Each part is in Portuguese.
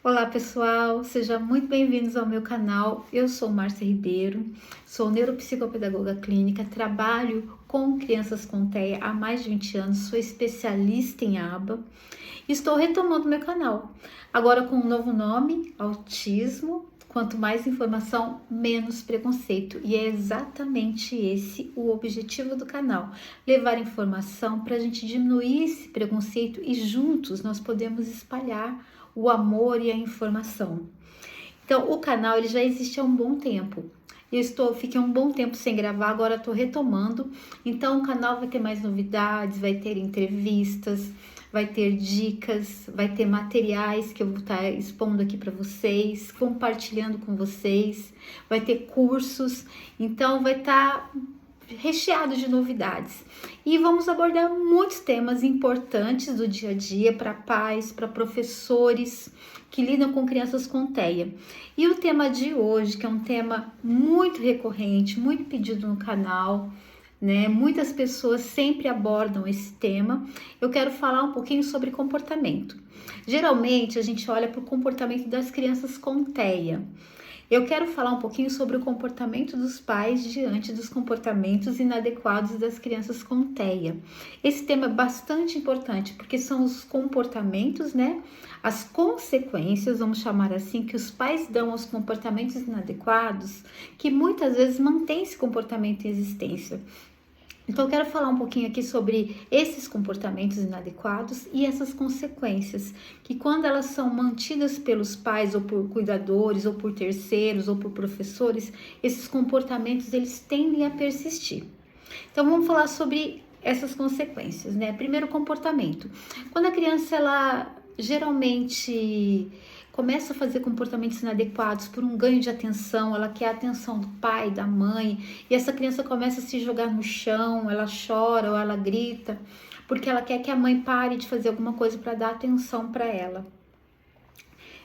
Olá pessoal, sejam muito bem-vindos ao meu canal. Eu sou Márcia Ribeiro, sou neuropsicopedagoga clínica, trabalho com crianças com TEA há mais de 20 anos, sou especialista em aba e estou retomando meu canal, agora com um novo nome, Autismo. Quanto mais informação, menos preconceito. E é exatamente esse o objetivo do canal: levar informação para a gente diminuir esse preconceito e juntos nós podemos espalhar o amor e a informação. Então, o canal ele já existe há um bom tempo. Fiquei um bom tempo sem gravar, agora estou retomando. Então, o canal vai ter mais novidades, vai ter entrevistas, vai ter dicas, vai ter materiais que eu vou estar expondo aqui para vocês, compartilhando com vocês, vai ter cursos, então vai estar recheado de novidades. E vamos abordar muitos temas importantes do dia a dia para pais, para professores que lidam com crianças com TEA. E o tema de hoje, que é um tema muito recorrente, muito pedido no canal, né? Muitas pessoas sempre abordam esse tema. Eu quero falar um pouquinho sobre comportamento. Geralmente a gente olha para o comportamento das crianças com TEA. Eu quero falar um pouquinho sobre o comportamento dos pais diante dos comportamentos inadequados das crianças com TEA. Esse tema é bastante importante porque são os comportamentos, né? As consequências, vamos chamar assim, que os pais dão aos comportamentos inadequados, que muitas vezes mantém esse comportamento em existência. Então, eu quero falar um pouquinho aqui sobre esses comportamentos inadequados e essas consequências, que quando elas são mantidas pelos pais ou por cuidadores, ou por terceiros, ou por professores, esses comportamentos eles tendem a persistir. Então, vamos falar sobre essas consequências, né? Primeiro, comportamento. Quando a criança, ela geralmente começa a fazer comportamentos inadequados por um ganho de atenção, ela quer a atenção do pai, da mãe, e essa criança começa a se jogar no chão, ela chora ou ela grita, porque ela quer que a mãe pare de fazer alguma coisa para dar atenção para ela.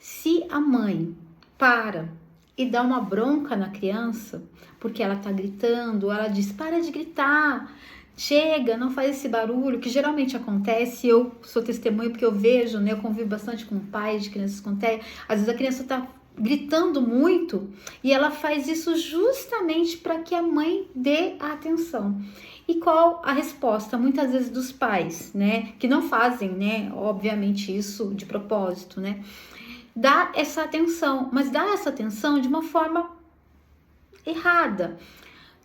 Se a mãe para e dá uma bronca na criança, porque ela tá gritando, ela diz: para de gritar, chega, não faz esse barulho, que geralmente acontece. Eu sou testemunha porque eu vejo, né? Eu convivo bastante com pais de crianças com TEA. Às vezes a criança tá gritando muito e ela faz isso justamente para que a mãe dê a atenção. E qual a resposta? Muitas vezes dos pais, né? Que não fazem, né? Obviamente isso de propósito, né? Dá essa atenção, mas dá essa atenção de uma forma errada,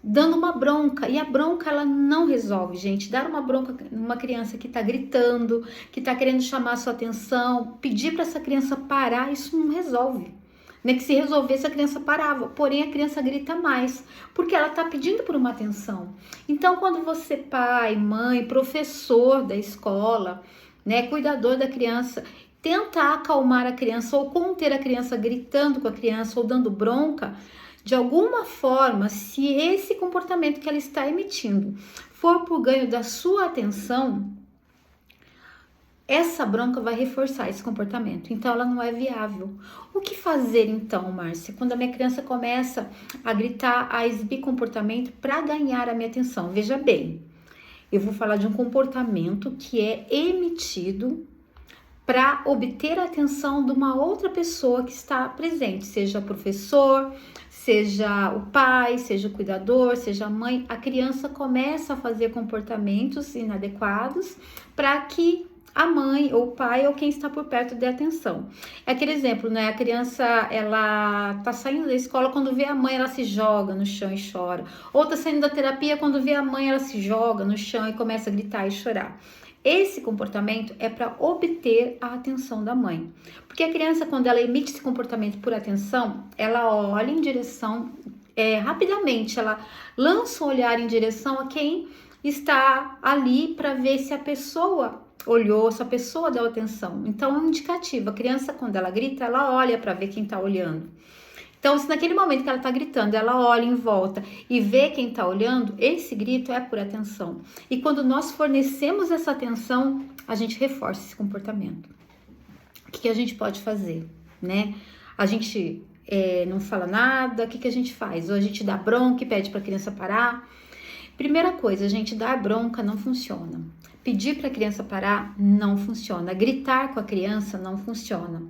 dando uma bronca, e a bronca ela não resolve, gente. Dar uma bronca numa criança que tá gritando, que tá querendo chamar a sua atenção, pedir para essa criança parar, isso não resolve. Nem que se resolvesse a criança parava, porém a criança grita mais, porque ela tá pedindo por uma atenção. Então, quando você, pai, mãe, professor da escola, né, cuidador da criança, tenta acalmar a criança ou conter a criança gritando com a criança ou dando bronca, de alguma forma, se esse comportamento que ela está emitindo for por ganho da sua atenção, essa bronca vai reforçar esse comportamento. Então, ela não é viável. O que fazer então, Márcia, quando a minha criança começa a gritar, a exibir comportamento para ganhar a minha atenção? Veja bem, eu vou falar de um comportamento que é emitido para obter a atenção de uma outra pessoa que está presente, seja o professor, seja o pai, seja o cuidador, seja a mãe. A criança começa a fazer comportamentos inadequados para que a mãe ou o pai ou quem está por perto dê atenção. É aquele exemplo, né? A criança, ela tá saindo da escola, quando vê a mãe, ela se joga no chão e chora. Ou tá saindo da terapia, quando vê a mãe, ela se joga no chão e começa a gritar e chorar. Esse comportamento é para obter a atenção da mãe. Porque a criança, quando ela emite esse comportamento por atenção, ela olha em direção, rapidamente, ela lança o olhar em direção a quem está ali para ver se a pessoa olhou, se a pessoa deu atenção. Então, é um indicativo. A criança, quando ela grita, ela olha para ver quem está olhando. Então, se naquele momento que ela está gritando, ela olha em volta e vê quem está olhando, esse grito é por atenção. E quando nós fornecemos essa atenção, a gente reforça esse comportamento. O que a gente pode fazer, né? A gente não fala nada, o que a gente faz? Ou a gente dá bronca e pede para a criança parar. Primeira coisa, a gente dar bronca não funciona. Pedir para a criança parar não funciona. Gritar com a criança não funciona.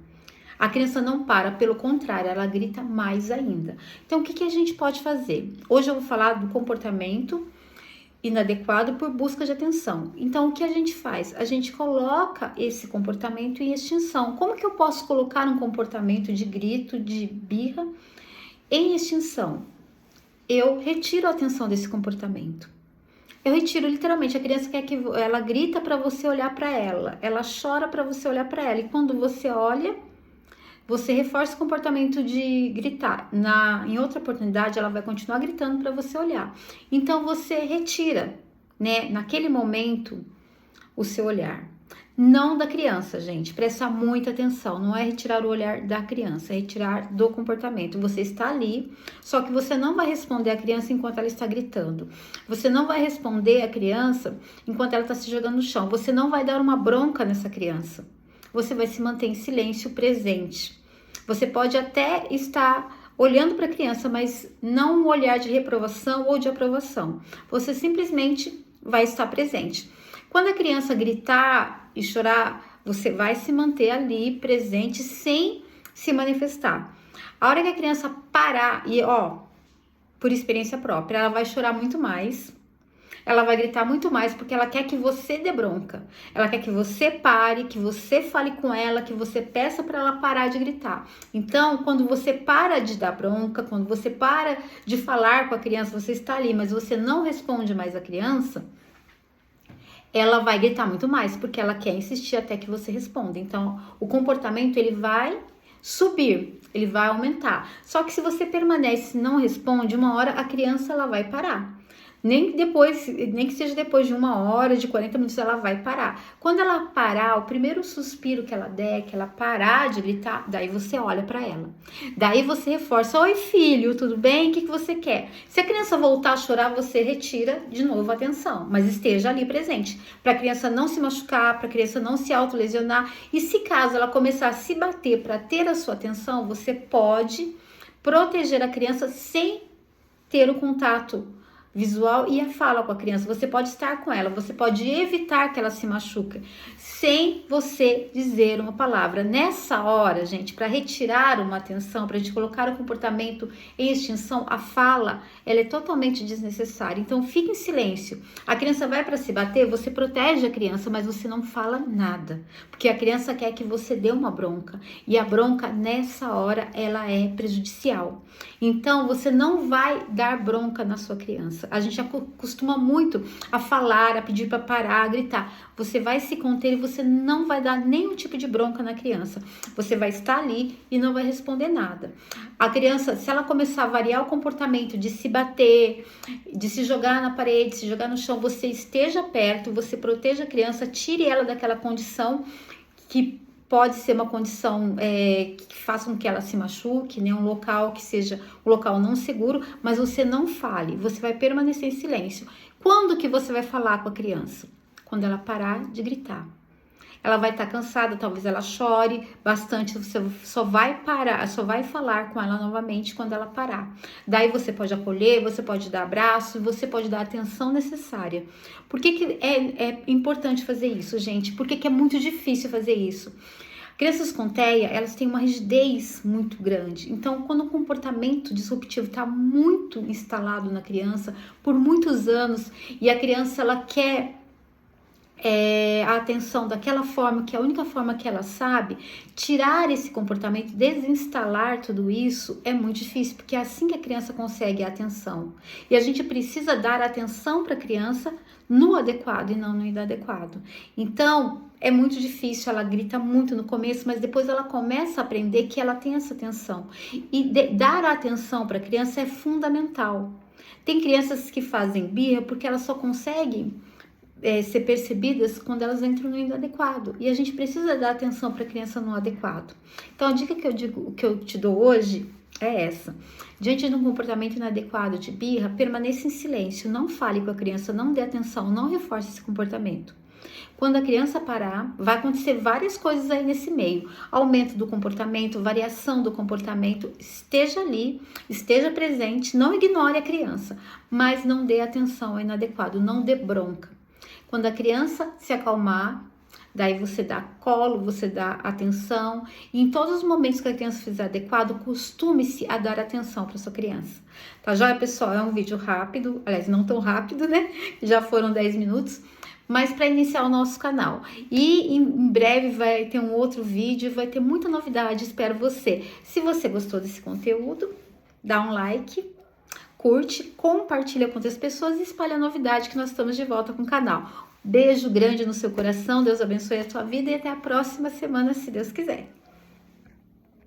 A criança não para, pelo contrário, ela grita mais ainda. Então, o que a gente pode fazer? Hoje eu vou falar do comportamento inadequado por busca de atenção. Então, o que a gente faz? A gente coloca esse comportamento em extinção. Como que eu posso colocar um comportamento de grito, de birra, em extinção? Eu retiro a atenção desse comportamento. Eu retiro literalmente. A criança quer que ela grita para você olhar para ela, ela chora para você olhar para ela, e quando você olha, você reforça o comportamento de gritar. Em outra oportunidade, ela vai continuar gritando para você olhar. Então, você retira, né, naquele momento, o seu olhar. Não da criança, gente. Presta muita atenção. Não é retirar o olhar da criança, é retirar do comportamento. Você está ali, só que você não vai responder a criança enquanto ela está gritando. Você não vai responder a criança enquanto ela está se jogando no chão. Você não vai dar uma bronca nessa criança. Você vai se manter em silêncio, presente. Você pode até estar olhando para a criança, mas não um olhar de reprovação ou de aprovação. Você simplesmente vai estar presente. Quando a criança gritar e chorar, você vai se manter ali presente sem se manifestar. A hora que a criança parar, e por experiência própria, ela vai chorar muito mais. Ela vai gritar muito mais porque ela quer que você dê bronca. Ela quer que você pare, que você fale com ela, que você peça para ela parar de gritar. Então, quando você para de dar bronca, quando você para de falar com a criança, você está ali, mas você não responde mais a criança, ela vai gritar muito mais porque ela quer insistir até que você responda. Então, o comportamento ele vai subir, ele vai aumentar. Só que se você permanece e não responde, uma hora a criança ela vai parar. Nem que seja depois de 1 hora, de 40 minutos, ela vai parar. Quando ela parar, o primeiro suspiro que ela der, que ela parar de gritar, daí você olha para ela. Daí você reforça: oi filho, tudo bem? O que você quer? Se a criança voltar a chorar, você retira de novo a atenção, mas esteja ali presente, para a criança não se machucar, para a criança não se autolesionar. E se caso ela começar a se bater para ter a sua atenção, você pode proteger a criança sem ter o contato visual e a fala com a criança. Você pode estar com ela, você pode evitar que ela se machuque sem você dizer uma palavra. Nessa hora, gente, para retirar uma atenção, para a gente colocar o comportamento em extinção, a fala, ela é totalmente desnecessária. Então, fique em silêncio. A criança vai para se bater, você protege a criança, mas você não fala nada, porque a criança quer que você dê uma bronca, e a bronca, nessa hora, ela é prejudicial. Então, você não vai dar bronca na sua criança. A gente acostuma muito a falar, a pedir para parar, a gritar. Você vai se conter e você não vai dar nenhum tipo de bronca na criança. Você vai estar ali e não vai responder nada. A criança, se ela começar a variar o comportamento de se bater, de se jogar na parede, se jogar no chão, você esteja perto, você proteja a criança, tire ela daquela condição que pode ser uma condição que faça com que ela se machuque, né? Um local que seja um local não seguro, mas você não fale, você vai permanecer em silêncio. Quando que você vai falar com a criança? Quando ela parar de gritar. Ela vai estar cansada, talvez ela chore bastante, você só vai parar, só vai falar com ela novamente quando ela parar. Daí você pode acolher, você pode dar abraço, você pode dar a atenção necessária. Por que é importante fazer isso, gente? Por que é muito difícil fazer isso? Crianças com TEA, elas têm uma rigidez muito grande. Então, quando o comportamento disruptivo está muito instalado na criança por muitos anos e a criança ela quer a atenção daquela forma, que é a única forma que ela sabe, tirar esse comportamento, desinstalar tudo isso é muito difícil, porque é assim que a criança consegue a atenção. E a gente precisa dar atenção para a criança no adequado e não no inadequado. Então, é muito difícil, ela grita muito no começo, mas depois ela começa a aprender que ela tem essa atenção. E dar a atenção para a criança é fundamental. Tem crianças que fazem birra porque elas só conseguem ser percebidas quando elas entram no inadequado, e a gente precisa dar atenção para a criança no adequado. Então a dica que eu te dou hoje é essa: diante de um comportamento inadequado de birra, permaneça em silêncio, não fale com a criança, não dê atenção, não reforce esse comportamento. Quando a criança parar, vai acontecer várias coisas aí nesse meio: aumento do comportamento, variação do comportamento. Esteja ali, esteja presente, não ignore a criança, mas não dê atenção ao inadequado, não dê bronca. Quando a criança se acalmar, Daí você dá colo, você dá atenção. E em todos os momentos que a criança fizer adequado, costume-se a dar atenção para sua criança. Tá joia, pessoal? É um vídeo rápido, aliás, não tão rápido, né? Já foram 10 minutos. Mas para iniciar o nosso canal. E em breve vai ter um outro vídeo, vai ter muita novidade, espero você. Se você gostou desse conteúdo, dá um like, curte, compartilha com outras pessoas e espalha a novidade que nós estamos de volta com o canal. Beijo grande no seu coração, Deus abençoe a sua vida e até a próxima semana, se Deus quiser.